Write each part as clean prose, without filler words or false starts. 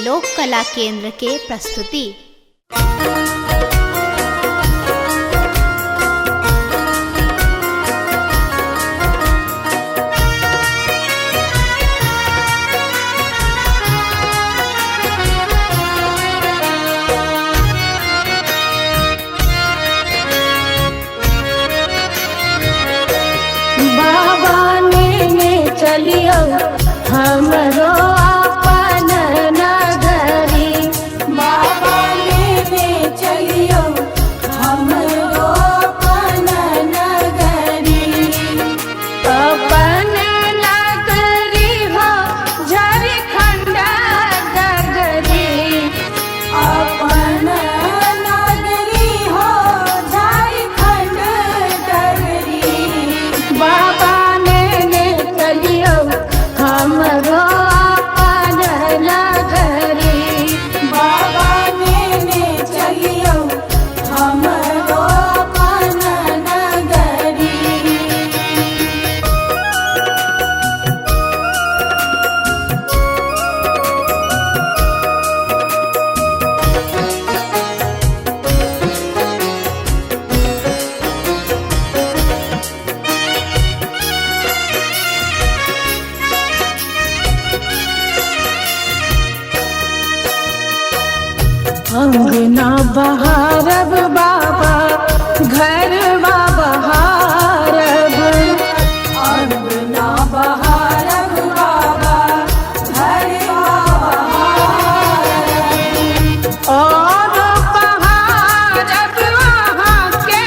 लोक कला केंद्र के प्रस्तुति। चलियो हमरो अपन नगरी, बाबा लेने चलियो हमरो अपन नगरी। अपन नगरी हो झारखंड नगरी, अपन नगरी हो झारखंड नगरी। बाबा हमरो अपन नगरी, बाबा लेने चलियो हमरो अपन नगरी। अंगना बहारब बाबा घर बहारब, अंगना बहारब बाबा घर बहारब। और बहारब वहाँ के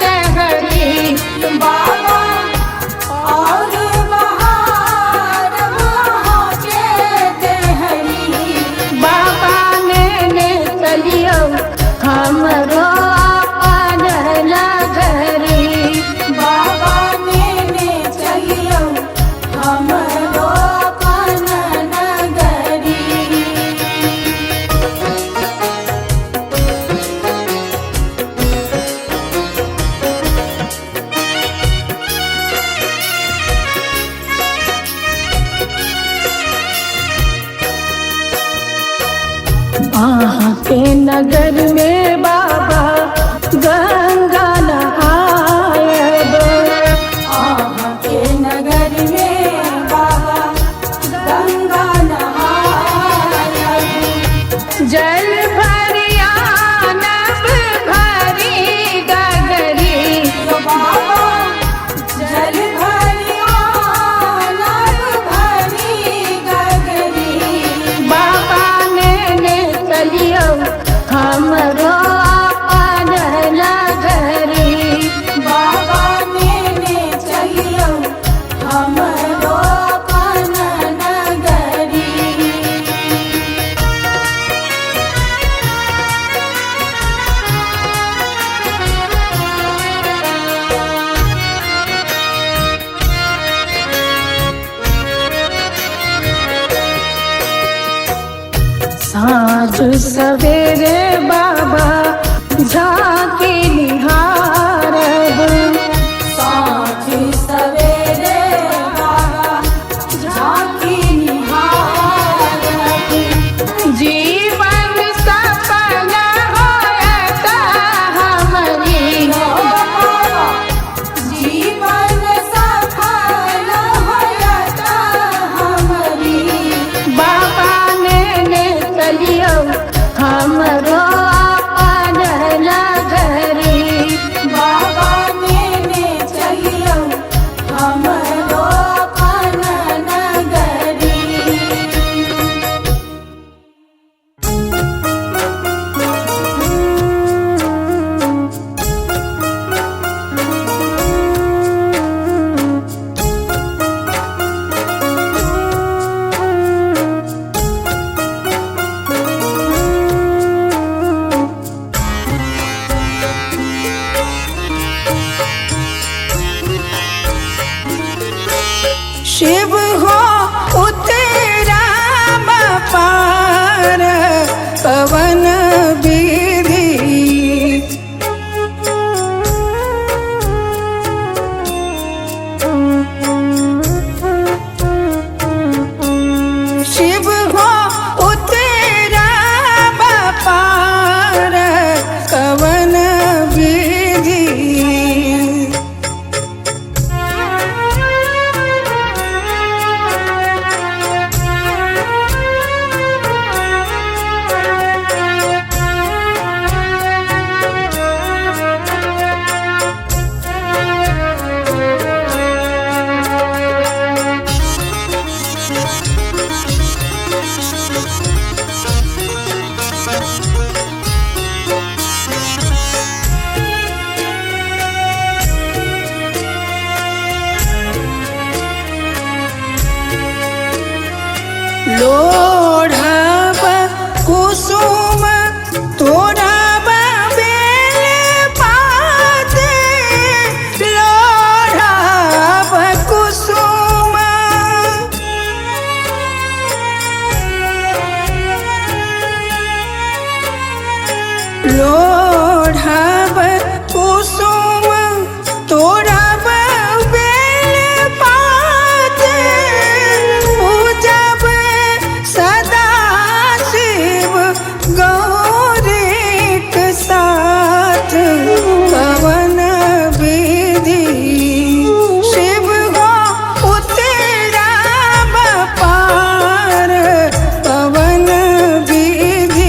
देहरी बाबा, और बहारब वहाँ के देहरी। बाबा चलियो हमरो अपन नगरी, बाबा लेने चलियो हमरो अपन नगरी। आहाँ के नगर में बाबा गंगा नहायब, आहाँ के नगर में बाबा गंगा नहायब। जल भरिया नब भरी गगरी, बाबा जल भरिया नब भरी गगरी। बाबा चलियो हमरो अपन नगरी, बाबा लेने चलियो हमरो अपन नगरी। साँझ सवेरे बाबा झांकी निहारब, साँझ सवेरे बाबा झांकी निहारब। जीवन सफल होयत हमरी, जीवन सफल होयत हमरी। बाबा चलियो हमरो अपन नगरी। लोढ़ब कुसुम तोड़ब बेल पाते, लोढ़ब कुसुम लोढ़ब कुसुम तोड़ब बेल पाते, पूजब सदा शिव गौरीक साथ, कवन विधि शिव हो उतरब पार, कवन विधि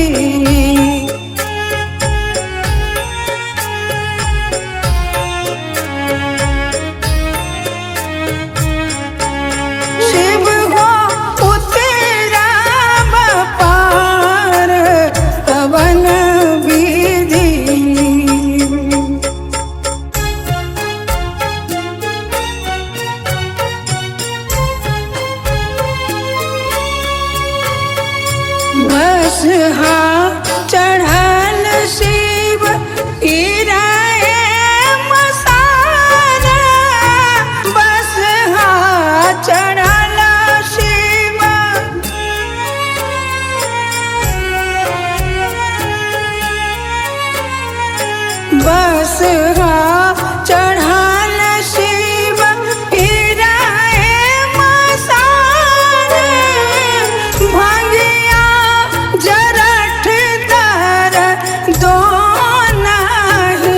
शिव हो उतरब पार, कवन विधि बसहा चढ़ल शिव गिराए मसारा, बसहा चढ़ल शिव बसहा चढ़ल शिव गिराए मसारा, भंगिया जरठ दर दोना ही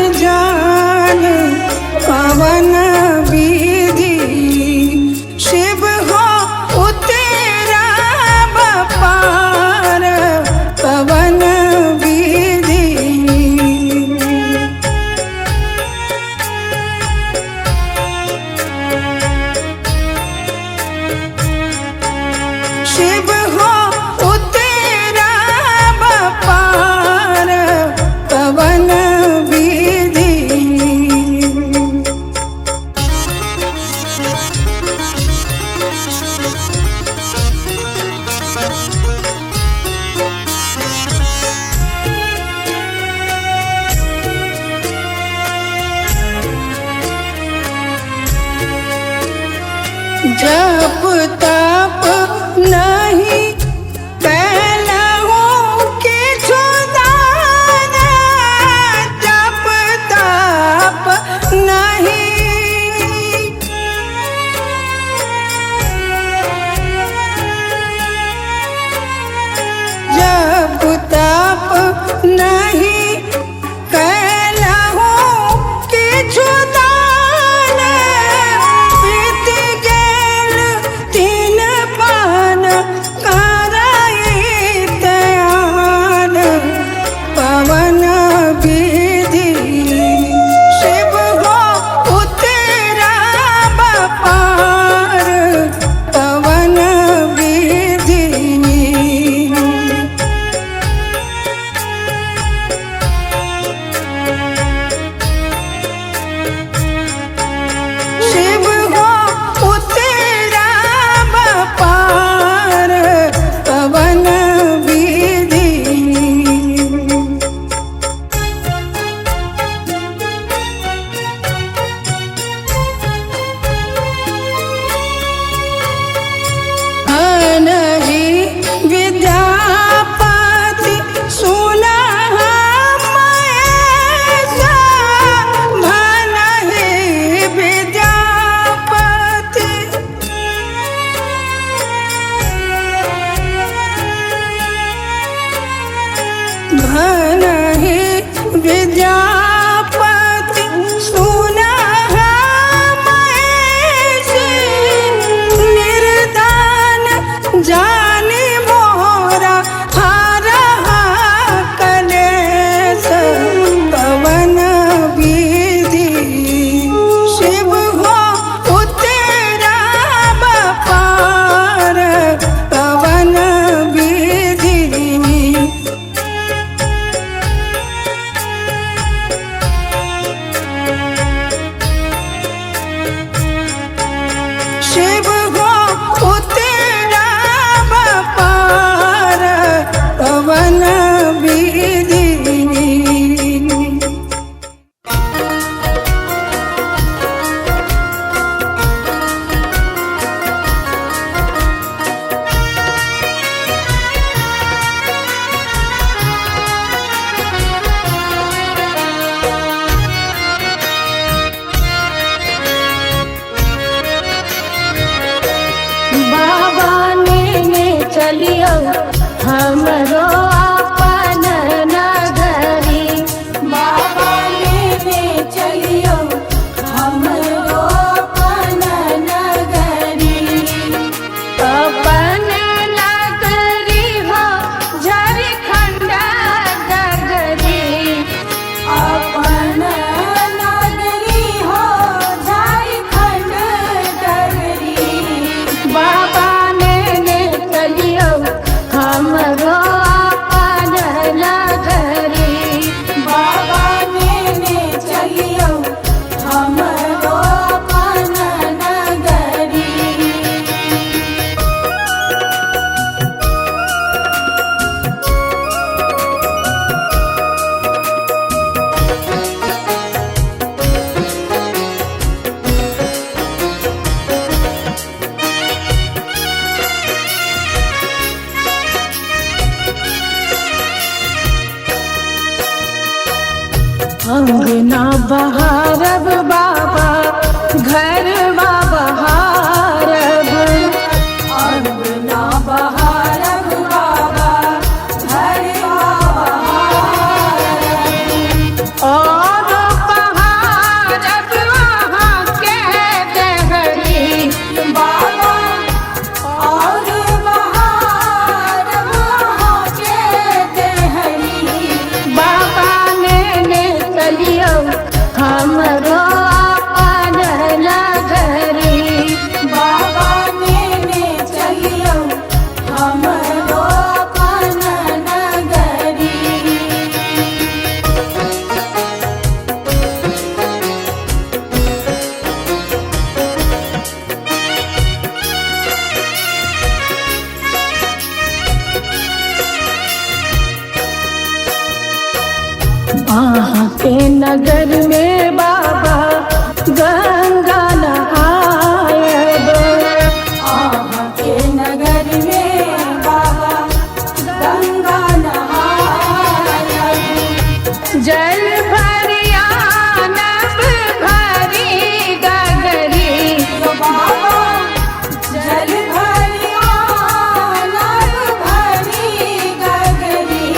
अंगना बहारब बाबा घरवा बहारब अंगना बहारब बाबा घरवा बहारब और बहारब वहाँ के देहरी बाबा और बहारब वहाँ के देहरी बाबा ने चलियो हमरो अपन नगरी बाबा ने चलियो हमरो अपन नगरी। वहाँ के नगर में बाबा गंगा नहायब वहाँ के नगर में बाबा गंगा नहायब जल भरिया नब भरी गगरी बाबा जल भरिया नब भरी गगरी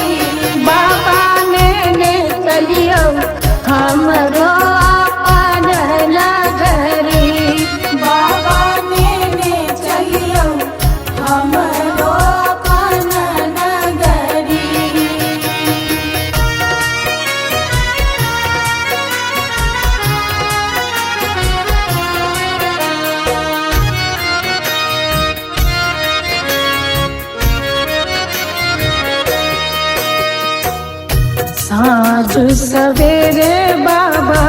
बाबा ने चलियो हमरो अपन नगरी बाबा ने चलियो हमरो अपन नगरी। साँझ सवेरे बाबा